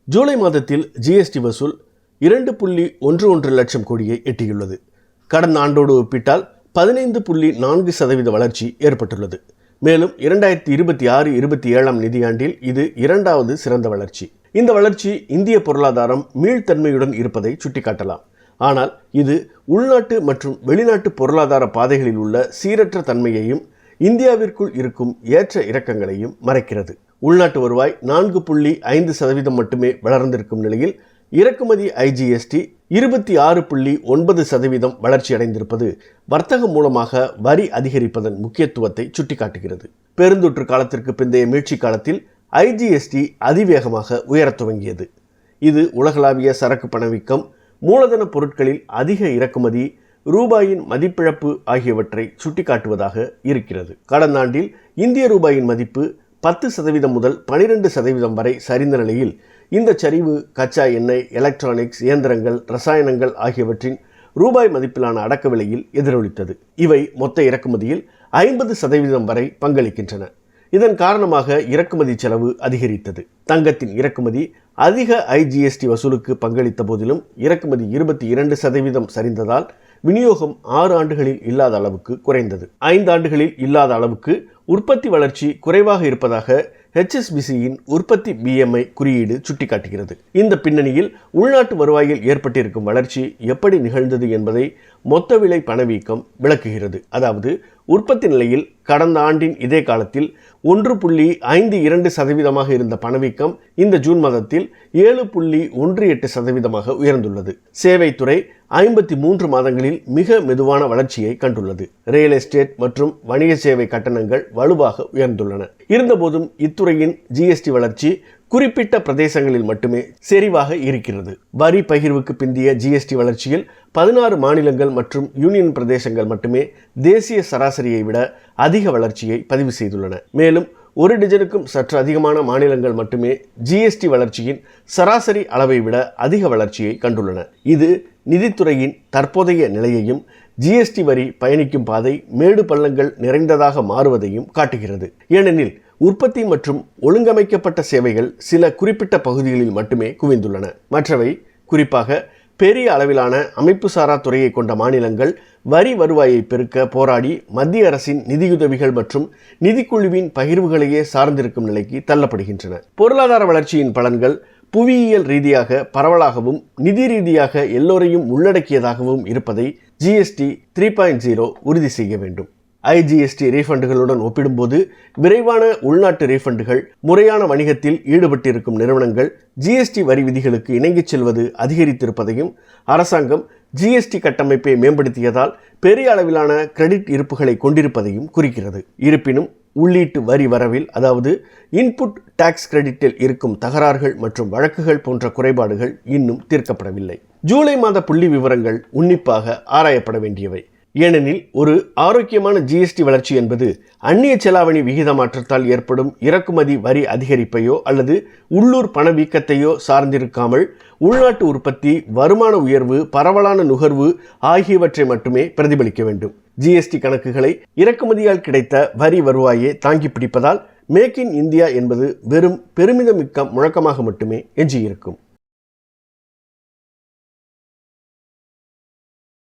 ஜூலை மாதத்தில் ஜிஎஸ்டி வசூல் 2.11 லட்சம் கோடியை எட்டியுள்ளது. கடந்த ஆண்டோடு ஒப்பிட்டால் 15.4% வளர்ச்சி ஏற்பட்டுள்ளது. மேலும் 2026-27 நிதியாண்டில் இது இரண்டாவது சிறந்த வளர்ச்சி. இந்த வளர்ச்சி இந்திய பொருளாதாரம் மீள்தன்மையுடன் இருப்பதை சுட்டிக்காட்டலாம். ஆனால் இது உள்நாட்டு மற்றும் வெளிநாட்டு பொருளாதார பாதைகளில் உள்ள சீரற்ற தன்மையையும் இந்தியாவிற்குள் இருக்கும் ஏற்ற இறக்கங்களையும் மறைக்கிறது. உள்நாட்டு வருவாய் 4.5% மட்டுமே வளர்ந்திருக்கும் நிலையில் இறக்குமதி ஐஜிஎஸ்டி 26.9% வளர்ச்சியடைந்திருப்பது வர்த்தகம் மூலமாக வரி அதிகரிப்பதன் முக்கியத்துவத்தை சுட்டிக்காட்டுகிறது. பெருந்தொற்று காலத்திற்கு பிந்தைய மீட்சி காலத்தில் ஐஜிஎஸ்டி அதிவேகமாக உயரத் துவங்கியது. இது உலகளாவிய சரக்கு பணவீக்கம், மூலதன பொருட்களில் அதிக இறக்குமதி, ரூபாயின் மதிப்பிழப்பு ஆகியவற்றை சுட்டிக்காட்டுவதாக இருக்கிறது. கடந்த ஆண்டில் இந்திய ரூபாயின் மதிப்பு 10% முதல் 12% வரை சரிந்த நிலையில் இந்த சரிவு கச்சா எண்ணெய், எலக்ட்ரானிக்ஸ், இயந்திரங்கள், ரசாயனங்கள் ஆகியவற்றின் ரூபாய் மதிப்பிலான அடக்க விலையில் எதிரொலித்தது. இவை மொத்த இறக்குமதியில் 50% வரை பங்களிக்கின்றன. இதன் காரணமாக இறக்குமதி செலவு அதிகரித்தது. தங்கத்தின் இறக்குமதி அதிக ஐஜிஎஸ்டி வசூலுக்கு பங்களித்த போதிலும் இறக்குமதி 22% சரிந்ததால் விநியோகம் 6 ஆண்டுகளில் இல்லாத அளவுக்கு குறைந்தது. 5 ஆண்டுகளில் இல்லாத அளவுக்கு உற்பத்தி வளர்ச்சி குறைவாக இருப்பதாக HSBCயின் உற்பத்தி BMI குறியீடு சுட்டிக்காட்டுகிறது. இந்த பின்னணியில் உள்நாட்டு வருவாயில் ஏற்பட்டிருக்கும் வளர்ச்சி எப்படி நிகழ்ந்தது என்பதை மொத்த விலை பணவீக்கம் விளக்குகிறது. அதாவது உற்பத்தி நிலையில் கடந்த ஆண்டின் இதே காலத்தில் 1.52% இருந்த பணவீக்கம் இந்த ஜூன் மாதத்தில் 7.18% உயர்ந்துள்ளது. சேவைத்துறை 53 மாதங்களில் மிக மெதுவான வளர்ச்சியை கண்டுள்ளது. ரியல் எஸ்டேட் மற்றும் வணிக சேவை கட்டணங்கள் வலுவாக உயர்ந்துள்ளன. இருந்தபோதும் இத்துறையின் ஜிஎஸ்டி வளர்ச்சி குறிப்பிட்ட பிரதேசங்களில் மட்டுமே செறிவாக இருக்கிறது. வரி பகிர்வுக்கு பிந்திய ஜிஎஸ்டி வளர்ச்சியில் 16 மாநிலங்கள் மற்றும் யூனியன் பிரதேசங்கள் மட்டுமே தேசிய சராசரியை விட அதிக வளர்ச்சியை பதிவு செய்துள்ளன. மேலும் 1 டஜனுக்கும் சற்று அதிகமான மாநிலங்கள் மட்டுமே ஜிஎஸ்டி வளர்ச்சியின் சராசரி அளவை விட அதிக வளர்ச்சியை கண்டுள்ளன. இது நிதித்துறையின் தற்போதைய நிலையையும் ஜிஎஸ்டி வரி பயணிக்கும் பாதை மேடு பள்ளங்கள் நிறைந்ததாக மாறுவதையும் காட்டுகிறது. ஏனெனில் உற்பத்தி மற்றும் ஒழுங்கமைக்கப்பட்ட சேவைகள் சில குறிப்பிட்ட பகுதிகளில் மட்டுமே குவிந்துள்ளன. மற்றவை, குறிப்பாக பெரிய அளவிலான அமைப்புசாரா துறையை கொண்ட மாநிலங்கள் வரி வருவாயை பெருக்க போராடி மத்திய அரசின் நிதியுதவிகள் மற்றும் நிதிக்குழுவின் பகிர்வுகளையே சார்ந்திருக்கும் நிலைக்கு தள்ளப்படுகின்றன. பொருளாதார வளர்ச்சியின் பலன்கள் புவியியல் ரீதியாக பரவலாகவும் நிதி ரீதியாக எல்லோரையும் உள்ளடக்கியதாகவும் இருப்பதை ஜிஎஸ்டி 3.0 உறுதி செய்ய வேண்டும். ஐஜிஎஸ்டி ரீஃபண்டுகளுடன் ஒப்பிடும்போது விரைவான உள்நாட்டு ரீஃபண்டுகள், முறையான வணிகத்தில் ஈடுபட்டிருக்கும் நிறுவனங்கள் ஜிஎஸ்டி வரி விதிகளுக்கு இணங்கிச் செல்வது அதிகரித்திருப்பதையும், அரசாங்கம் ஜிஎஸ்டி கட்டமைப்பை மேம்படுத்தியதால் பெரிய அளவிலான கிரெடிட் இருப்புகளை கொண்டிருப்பதையும் குறிக்கிறது. இருப்பினும் உள்ளீட்டு வரி வரவில், அதாவது இன்புட் டாக்ஸ் கிரெடிட்டில் இருக்கும் தகராறுகள் மற்றும் வழக்குகள் போன்ற குறைபாடுகள் இன்னும் தீர்க்கப்படவில்லை. ஜூலை மாத புள்ளி விவரங்கள் உன்னிப்பாக ஆராயப்பட வேண்டியவை. ஏனெனில் ஒரு ஆரோக்கியமான ஜிஎஸ்டி வளர்ச்சி என்பது அந்நிய செலாவணி விகித மாற்றத்தால் ஏற்படும் இறக்குமதி வரி அதிகரிப்பையோ அல்லது உள்ளூர் பணவீக்கத்தையோ சார்ந்திருக்காமல் உள்நாட்டு உற்பத்தி, வருமான உயர்வு, பரவலான நுகர்வு ஆகியவற்றை மட்டுமே பிரதிபலிக்க வேண்டும். ஜிஎஸ்டி கணக்குகளை இறக்குமதியால் கிடைத்த வரி வருவாயே தாங்கி பிடிப்பதால் மேக் இன் இந்தியா என்பது வெறும் பெருமிதமிக்க முழக்கமாக மட்டுமே எஞ்சியிருக்கும்.